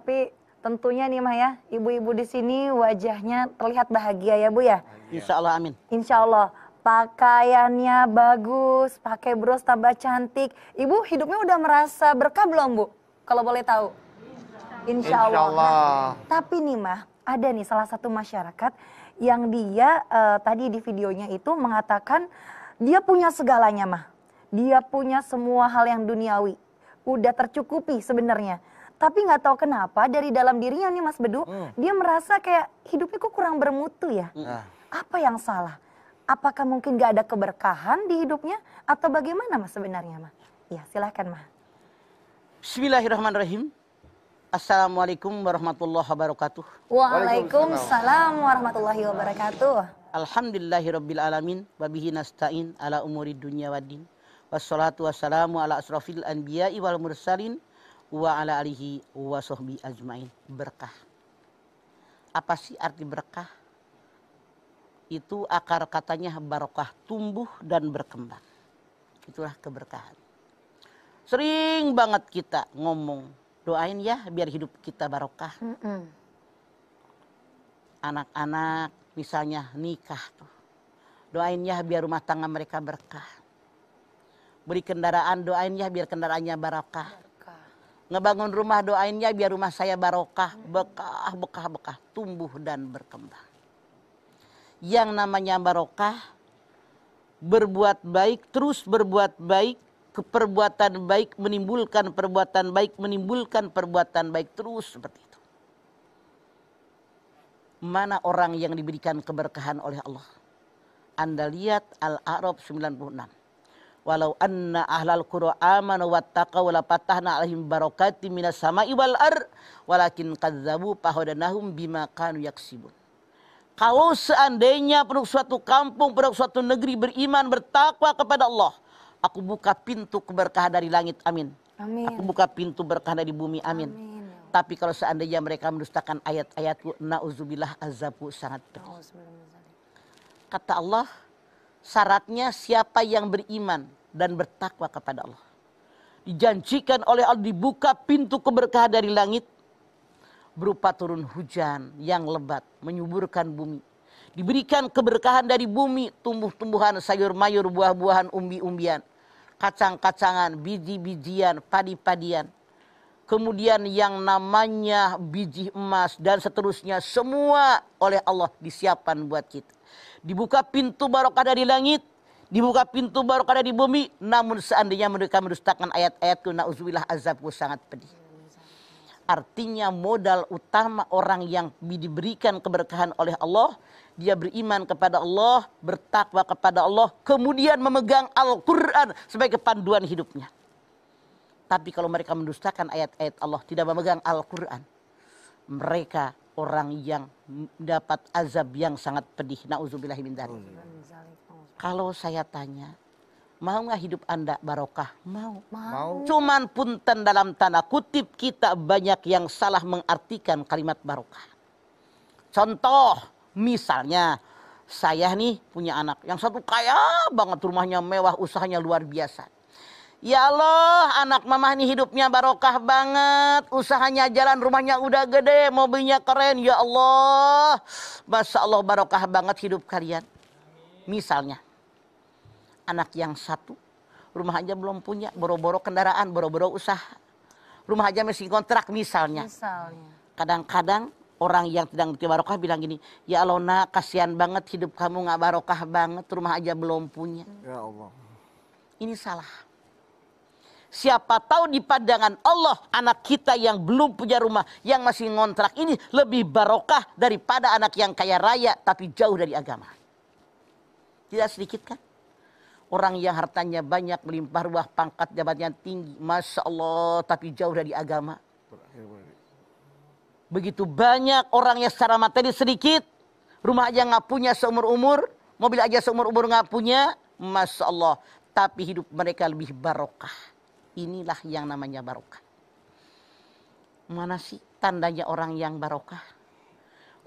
Tapi tentunya nih Mah ya, ibu-ibu di sini wajahnya terlihat bahagia ya Bu ya. Insya Allah, amin. Insya Allah. Pakaiannya bagus, pakai bros tambah cantik. Ibu hidupnya udah merasa berkah belum Bu? Kalau boleh tahu. Insya Allah. Nah, tapi nih Mah, ada nih salah satu masyarakat yang dia tadi di videonya itu mengatakan dia punya segalanya Mah. Dia punya semua hal yang duniawi. Udah tercukupi sebenarnya. Tapi nggak tahu kenapa dari dalam dirinya nih Mas Bedu, dia merasa kayak hidupnya kok kurang bermutu ya. Apa yang salah? Apakah mungkin gak ada keberkahan di hidupnya? Atau bagaimana Mas sebenarnya Mas? Ya silahkan Mas. Bismillahirrahmanirrahim. Assalamualaikum warahmatullahi wabarakatuh. Waalaikumsalam warahmatullahi wabarakatuh. Alhamdulillahirabbil alamin wa bihi nasta'in ala umuri dunya waddin. Wassalatu wassalamu ala asrofil anbiya'i wal mursalin wa ala alihi wa sahbihi ajmain. Berkah. Apa sih arti berkah? Itu akar katanya barokah, tumbuh dan berkembang. Itulah keberkahan. Sering banget kita ngomong, doain ya biar hidup kita barokah. Anak-anak misalnya nikah tuh, doain ya biar rumah tangga mereka berkah. Beri kendaraan, doain ya biar kendaraannya barokah. Ngebangun rumah, doain ya biar rumah saya barokah, bekah, tumbuh dan berkembang. Yang namanya barokah, berbuat baik, terus berbuat baik, perbuatan baik menimbulkan perbuatan baik, menimbulkan perbuatan baik, terus seperti itu. Mana orang yang diberikan keberkahan oleh Allah? Anda lihat Al-A'raf 96. Walau anna ahlal qura amanu wattaqaw la fatahna alaihim barakatim minas sama'i wal ar walakin kadzabu fahadanahum bima kanu yaksibun. Kalau seandainya penduduk suatu kampung, penduduk suatu negeri beriman, bertakwa kepada Allah, aku buka pintu keberkahan dari langit, amin. Amin. Aku buka pintu berkah dari bumi, amin. Amin. Tapi kalau seandainya mereka mendustakan ayat-ayatku, na'udzubillah azabku sangat pedih. Kata Allah, syaratnya siapa yang beriman dan bertakwa kepada Allah, dijanjikan oleh Allah dibuka pintu keberkahan dari langit, berupa turun hujan yang lebat, menyuburkan bumi. Diberikan keberkahan dari bumi, tumbuh-tumbuhan, sayur-mayur, buah-buahan, umbi-umbian, kacang-kacangan, biji-bijian, padi-padian. Kemudian yang namanya biji emas dan seterusnya, semua oleh Allah disiapkan buat kita. Dibuka pintu barokah dari langit, dibuka pintu barokah dari bumi, namun seandainya mereka mendustakan ayat-ayatku, na'udzubillah azabku sangat pedih. Artinya modal utama orang yang diberikan keberkahan oleh Allah, dia beriman kepada Allah, bertakwa kepada Allah, kemudian memegang Al-Quran sebagai panduan hidupnya. Tapi kalau mereka mendustakan ayat-ayat Allah, tidak memegang Al-Quran, mereka orang yang dapat azab yang sangat pedih. Na'udzubillahi min dzalik. Kalau saya tanya, mau nggak hidup Anda barokah? Mau. Cuman punten dalam tanda kutip kita banyak yang salah mengartikan kalimat barokah. Contoh, misalnya saya nih punya anak yang satu kaya banget, rumahnya mewah, usahanya luar biasa. Ya Allah, anak mama nih hidupnya barokah banget, usahanya jalan, rumahnya udah gede, mobilnya keren. Ya Allah, Masya Allah barokah banget hidup kalian. Misalnya anak yang satu, rumah aja belum punya, boro-boro kendaraan, boro-boro usaha. Rumah aja masih kontrak misalnya. Kadang-kadang orang yang tidak ngerti barokah bilang gini, ya Allah nak, kasihan banget hidup kamu gak barokah banget, rumah aja belum punya. Ya Allah. Ini salah. Siapa tahu di pandangan Allah, anak kita yang belum punya rumah, yang masih ngontrak ini lebih barokah daripada anak yang kaya raya tapi jauh dari agama. Tidak sedikit kan? Orang yang hartanya banyak, melimpah ruah, pangkat jabatannya tinggi, Masya Allah, tapi jauh dari agama. Begitu banyak orang yang secara materi sedikit, rumah aja nggak punya seumur-umur, mobil aja seumur-umur nggak punya, Masya Allah, tapi hidup mereka lebih barokah. Inilah yang namanya barokah. Mana sih tandanya orang yang barokah?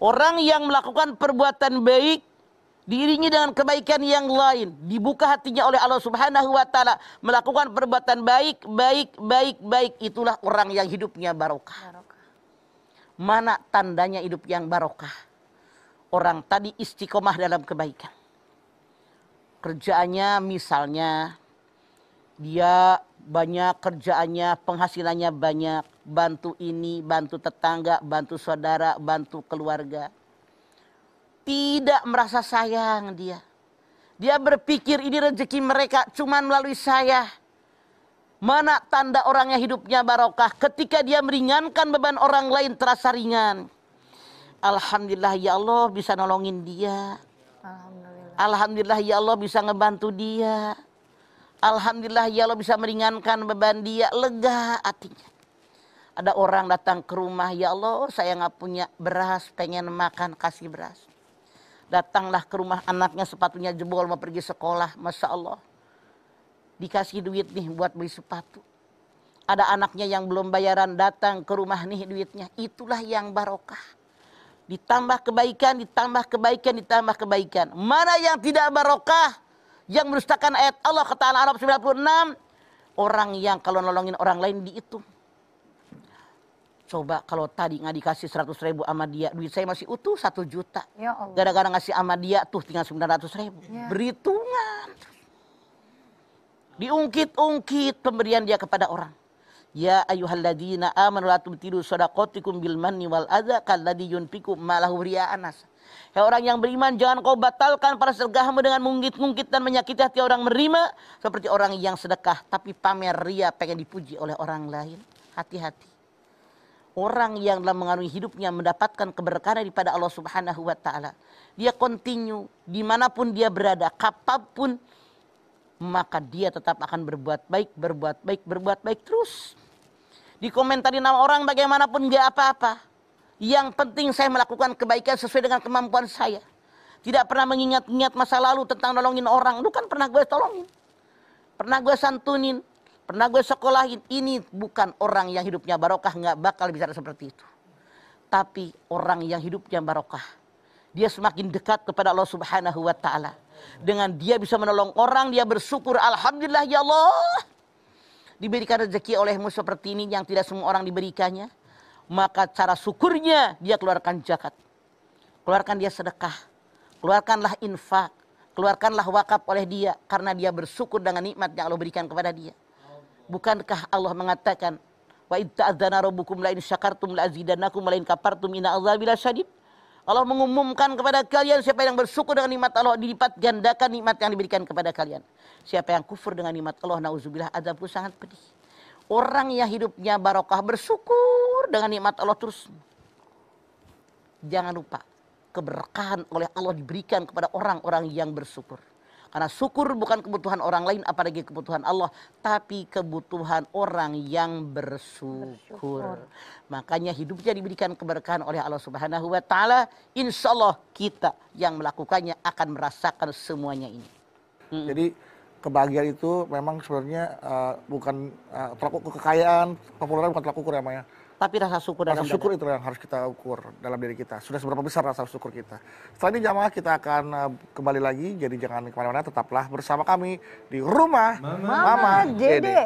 Orang yang melakukan perbuatan baik, diiringi dengan kebaikan yang lain, dibuka hatinya oleh Allah Subhanahu wa Ta'ala, melakukan perbuatan baik, itulah orang yang hidupnya barokah. Mana tandanya hidup yang barokah? Orang tadi istiqomah dalam kebaikan. Kerjaannya misalnya dia banyak kerjaannya, penghasilannya banyak, bantu ini, bantu tetangga, bantu saudara, bantu keluarga. Tidak merasa sayang dia. Dia berpikir ini rezeki mereka cuma melalui saya. Mana tanda orangnya hidupnya barokah? Ketika dia meringankan beban orang lain terasa ringan. Alhamdulillah ya Allah bisa nolongin dia. Alhamdulillah ya Allah bisa ngebantu dia. Alhamdulillah ya Allah bisa meringankan beban dia. Lega hatinya. Ada orang datang ke rumah, ya Allah saya nggak punya beras, pengen makan, kasih beras. Datanglah ke rumah, anaknya sepatunya jebol mau pergi sekolah, Masya Allah. Dikasih duit nih buat beli sepatu. Ada anaknya yang belum bayaran, datang ke rumah nih duitnya. Itulah yang barokah. Ditambah kebaikan, ditambah kebaikan, ditambah kebaikan. Mana yang tidak barokah? Yang merustakan ayat Allah kata Al-A'raf 96. Orang yang kalau nolongin orang lain dihitung. Coba kalau tadi nggak dikasih 100.000 sama dia, duit saya masih utuh 1 juta. Ya Allah. Gara-gara ngasih sama dia tuh tinggal 900.000. Ya. Berhitungan. Diungkit-ungkit pemberian dia kepada orang. Ya ayyuhalladzina amanu la tubtilu shadaqatikum bil manni wal adza kalladzi yunfiqu malahu ria'an nas. Hai orang yang beriman, jangan kau batalkan para sedekahmu dengan mengungkit-ungkit dan menyakiti hati orang menerima seperti orang yang sedekah tapi pamer ria pengen dipuji oleh orang lain. Hati-hati. Orang yang dalam mengarungi hidupnya mendapatkan keberkahan daripada Allah Subhanahu wa taala. Dia continue dimanapun dia berada, kapanpun, maka dia tetap akan berbuat baik, berbuat baik, berbuat baik terus. Dikomentarin sama orang bagaimanapun gak apa-apa. Yang penting saya melakukan kebaikan sesuai dengan kemampuan saya. Tidak pernah mengingat-ingat masa lalu tentang nolongin orang. Lu kan pernah gue tolongin. Pernah gue santunin. Pernah gue sekolahin. Ini bukan orang yang hidupnya barokah. Gak bakal bicara seperti itu. Tapi orang yang hidupnya barokah. Dia semakin dekat kepada Allah Subhanahu wa ta'ala. Dengan dia bisa menolong orang, dia bersyukur. Alhamdulillah ya Allah. Diberikan rezeki olehmu seperti ini yang tidak semua orang diberikannya. Maka cara syukurnya dia keluarkan zakat. Keluarkan dia sedekah. Keluarkanlah infak. Keluarkanlah wakaf oleh dia. Karena dia bersyukur dengan nikmat yang Allah berikan kepada dia. Bukankah Allah mengatakan, wa id ta'adzana rabbukum la in syakartum la azidannakum wa la in kafartum inna azabi lasyadid. Allah mengumumkan kepada kalian siapa yang bersyukur dengan nikmat Allah dilipat gandakan nikmat yang diberikan kepada kalian. Siapa yang kufur dengan nikmat Allah nauzubillah azabku sangat pedih. Orang yang hidupnya barokah bersyukur dengan nikmat Allah terus. Jangan lupa keberkahan oleh Allah diberikan kepada orang-orang yang bersyukur. Karena syukur bukan kebutuhan orang lain apalagi kebutuhan Allah. Tapi kebutuhan orang yang bersyukur. Makanya hidupnya diberikan keberkahan oleh Allah Subhanahu wa ta'ala. Insya Allah kita yang melakukannya akan merasakan semuanya ini. Jadi kebahagiaan itu memang sebenarnya bukan tolak ukur kekayaan. Populernya bukan tolak ukur ya Maya. Tapi rasa syukur dalam rasa syukur itu yang harus kita ukur dalam diri kita. Sudah seberapa besar rasa syukur kita. Setelah ini jamaah kita akan kembali lagi. Jadi jangan kemana-mana, tetaplah bersama kami di Rumah Mama Dede.